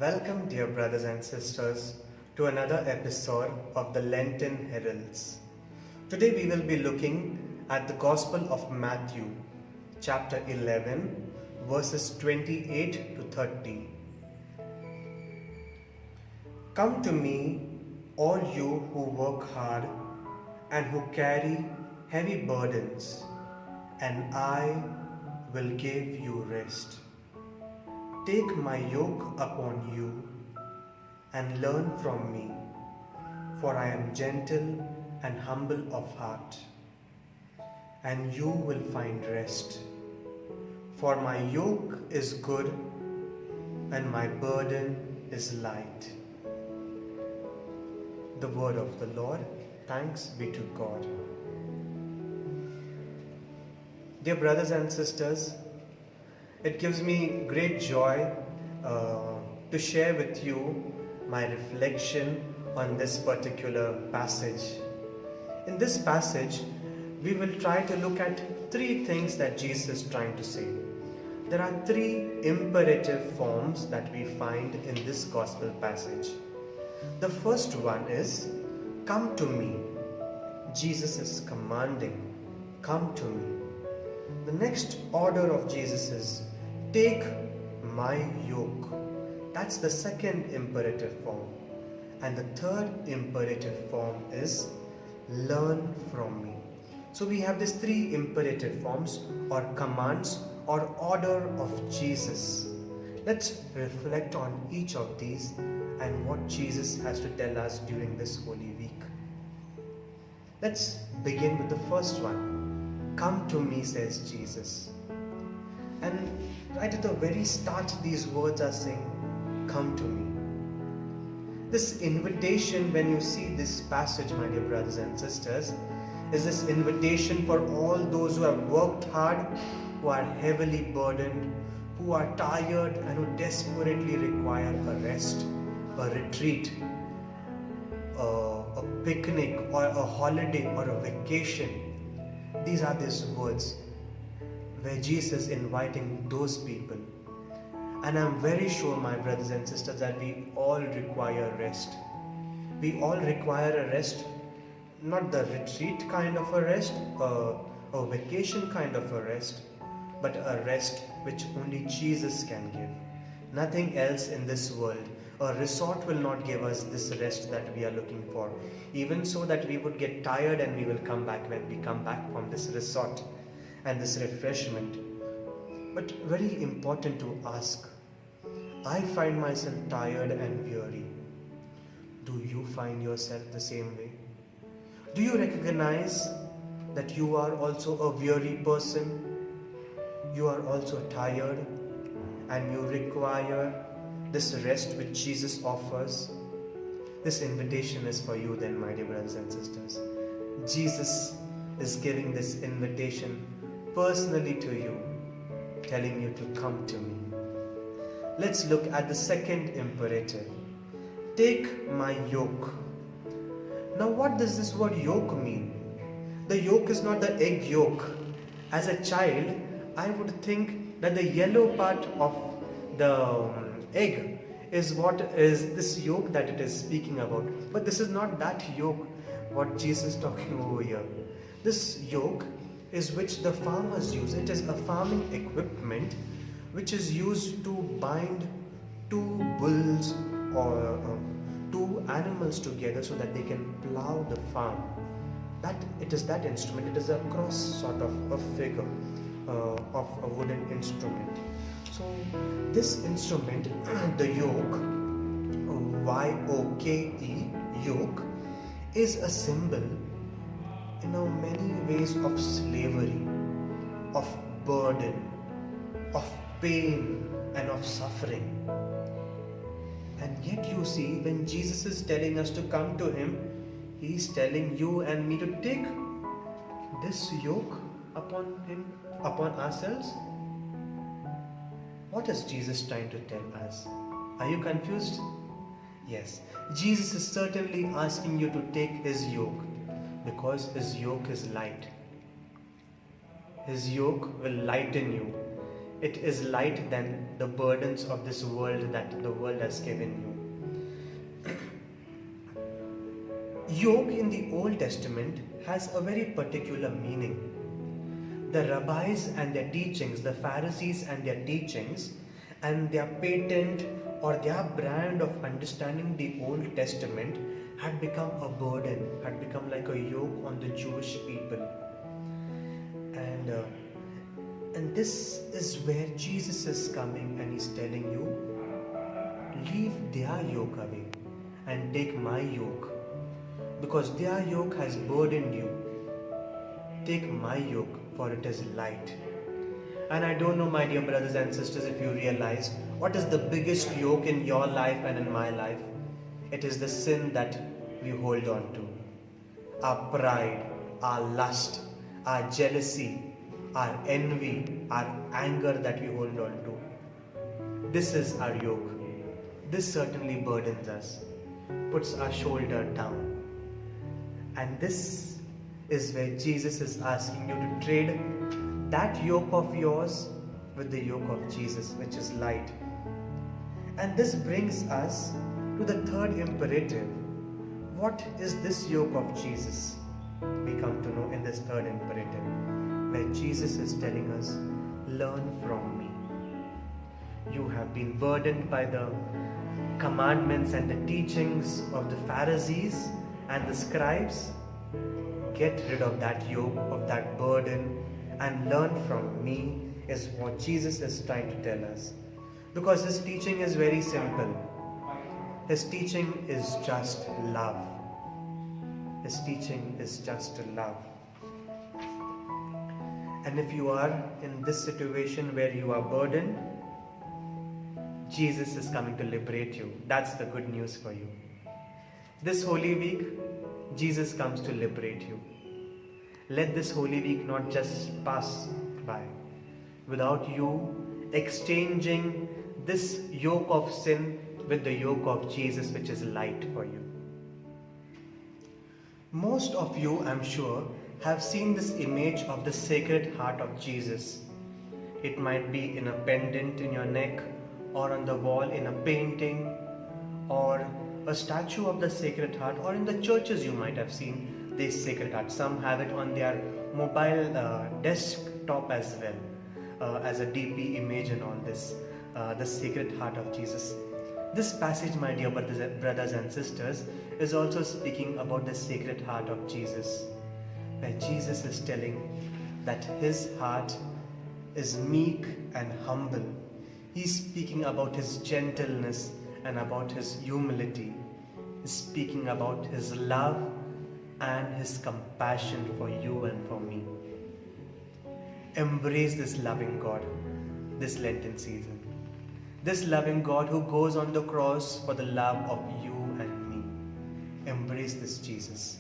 Welcome, dear brothers and sisters, to another episode of the Lenten Heralds. Today we will be looking at the Gospel of Matthew, chapter 11, verses 28 to 30. Come to me, all you who work hard and who carry heavy burdens, and I will give you rest. Take my yoke upon you and learn from me, for I am gentle and humble of heart, and you will find rest. For my yoke is good and my burden is light. The word of the Lord. Thanks be to God. Dear brothers and sisters, it gives me great joy to share with you my reflection on this particular passage. In this passage, we will try to look at three things that Jesus is trying to say. There are three imperative forms that we find in this gospel passage. The first one is, come to me. Jesus is commanding, come to me. The next order of Jesus is, take my yoke. That's the second imperative form. And the third imperative form is, learn from me. So we have these three imperative forms or commands or order of Jesus. Let's reflect on each of these and what Jesus has to tell us during this Holy Week. Let's begin with the first one. Come to me, says Jesus. And right at the very start, these words are saying, come to me. This invitation, when you see this passage, my dear brothers and sisters, is this invitation for all those who have worked hard, who are heavily burdened, who are tired and who desperately require a rest, a retreat, a picnic or a holiday or a vacation. These are these words where Jesus is inviting those people. And I'm very sure, my brothers and sisters, that we all require rest. We all require a rest, not the retreat kind of a rest, a vacation kind of a rest, but a rest which only Jesus can give. Nothing else in this world. A resort will not give us this rest that we are looking for. Even so that we would get tired and we will come back when we come back from this resort and this refreshment. But very important to ask, I find myself tired and weary. Do you find yourself the same way? Do you recognize that you are also a weary person? You are also tired and you require this rest which Jesus offers. This invitation is for you then, my dear brothers and sisters. Jesus is giving this invitation personally to you, telling you to come to me. Let's look at the second imperative. Take my yoke. Now what does this word yoke mean? The yoke is not the egg yolk. As a child, I would think that the yellow part of the egg is what is this yolk that it is speaking about. But this is not that yolk what Jesus is talking over here. This yoke is which the farmers use. It is a farming equipment which is used to bind two bulls or two animals together so that they can plow the farm. That it is that instrument. It is a cross sort of a figure of a wooden instrument. So this instrument, the yoke, Y-O-K-E, yoke, is a symbol in many ways of slavery, of burden, of pain and of suffering. And yet you see, when Jesus is telling us to come to Him, He is telling you and me to take this yoke upon Him, upon ourselves. What is Jesus trying to tell us? Are you confused? Yes, Jesus is certainly asking you to take His yoke because His yoke is light. His yoke will lighten you. It is light than the burdens of this world that the world has given you. Yoke in the Old Testament has a very particular meaning. The rabbis and their teachings, the Pharisees and their teachings, and their patent or their brand of understanding the Old Testament had become a burden, had become like a yoke on the Jewish people. And this is where Jesus is coming, and he's telling you, leave their yoke away and take my yoke, because their yoke has burdened you. Take my yoke, for it is light. And I don't know, my dear brothers and sisters, if you realize what is the biggest yoke in your life and in my life. It is the sin that we hold on to. Our pride, our lust, our jealousy, our envy, our anger that we hold on to. This is our yoke. This certainly burdens us, puts our shoulder down. And this is where Jesus is asking you to trade that yoke of yours with the yoke of Jesus, which is light. And this brings us to the third imperative. What is this yoke of Jesus? We come to know in this third imperative, where Jesus is telling us, learn from me. You have been burdened by the commandments and the teachings of the Pharisees and the scribes. Get rid of that yoke, of that burden, and learn from me, is what Jesus is trying to tell us. Because his teaching is very simple. His teaching is just love. His teaching is just love. And if you are in this situation where you are burdened, Jesus is coming to liberate you. That's the good news for you. This Holy Week, Jesus comes to liberate you. Let this Holy Week not just pass by without you exchanging this yoke of sin with the yoke of Jesus, which is light for you. Most of you, I'm sure, have seen this image of the Sacred Heart of Jesus. It might be in a pendant in your neck, or on the wall in a painting, or a statue of the Sacred Heart, or in the churches you might have seen this Sacred Heart. Some have it on their mobile desktop as well, as a DP image and all this, the Sacred Heart of Jesus. This passage, my dear brothers and sisters, is also speaking about the Sacred Heart of Jesus, where Jesus is telling that his heart is meek and humble. He's speaking about his gentleness and about his humility. He's speaking about his love and his compassion for you and for me. Embrace this loving God this Lenten season. This loving God who goes on the cross for the love of you and me. Embrace this Jesus.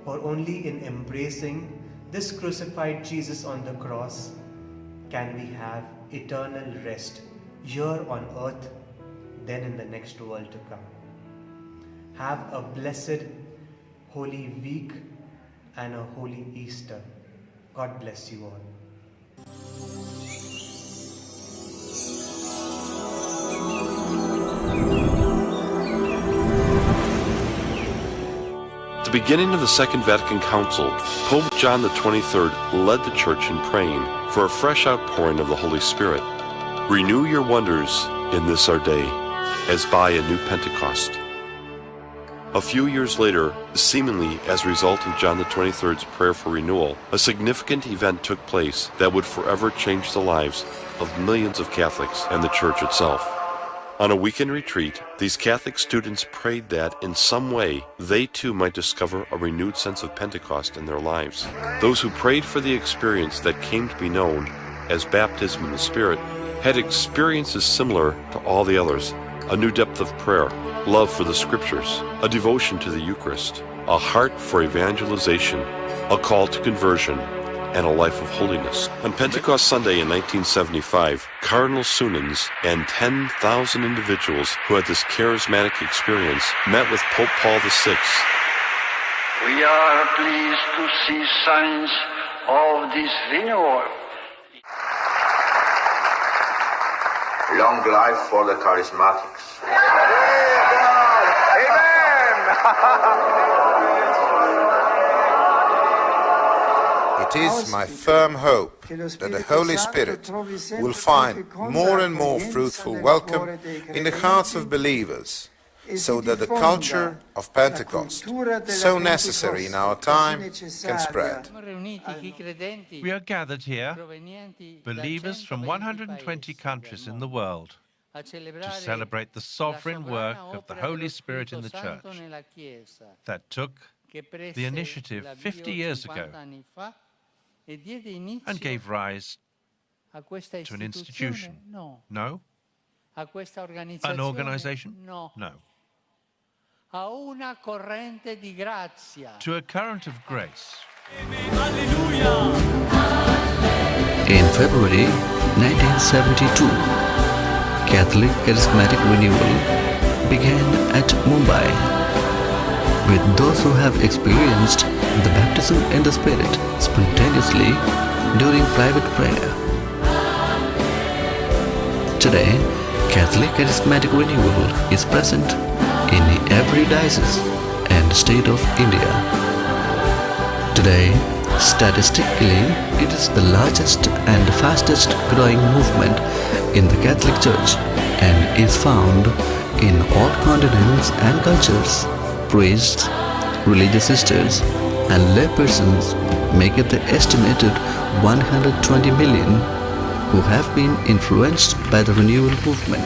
For only in embracing this crucified Jesus on the cross can we have eternal rest here on earth, then in the next world to come. Have a blessed Holy Week and a Holy Easter. God bless you all. At the beginning of the Second Vatican Council, Pope John XXIII led the Church in praying for a fresh outpouring of the Holy Spirit. Renew your wonders in this our day, as by a new Pentecost. A few years later, seemingly as a result of John XXIII's prayer for renewal, a significant event took place that would forever change the lives of millions of Catholics and the Church itself. On a weekend retreat, these Catholic students prayed that, in some way, they too might discover a renewed sense of Pentecost in their lives. Those who prayed for the experience that came to be known as baptism in the Spirit had experiences similar to all the others: a new depth of prayer, love for the Scriptures, a devotion to the Eucharist, a heart for evangelization, a call to conversion, and a life of holiness. On Pentecost Sunday in 1975, Cardinal Sunens and 10,000 individuals who had this charismatic experience met with Pope Paul VI. We are pleased to see signs of this renewal. long life for the charismatics. It is my firm hope that the Holy Spirit will find more and more fruitful welcome in the hearts of believers, so that the culture of Pentecost, so necessary in our time, can spread. We are gathered here, believers from 120 countries in the world, to celebrate the sovereign work of the Holy Spirit in the Church that took the initiative 50 years ago and gave rise to an institution. No? An organization? No. To a current of grace. In February 1972, Catholic Charismatic Renewal began at Mumbai, with those who have experienced the baptism in the Spirit spontaneously during private prayer. Today, Catholic Charismatic Renewal is present in every diocese and state of India. Today, statistically, it is the largest and fastest growing movement in the Catholic Church and is found in all continents and cultures. Priests, religious sisters, and laypersons make up the estimated 120 million who have been influenced by the renewal movement.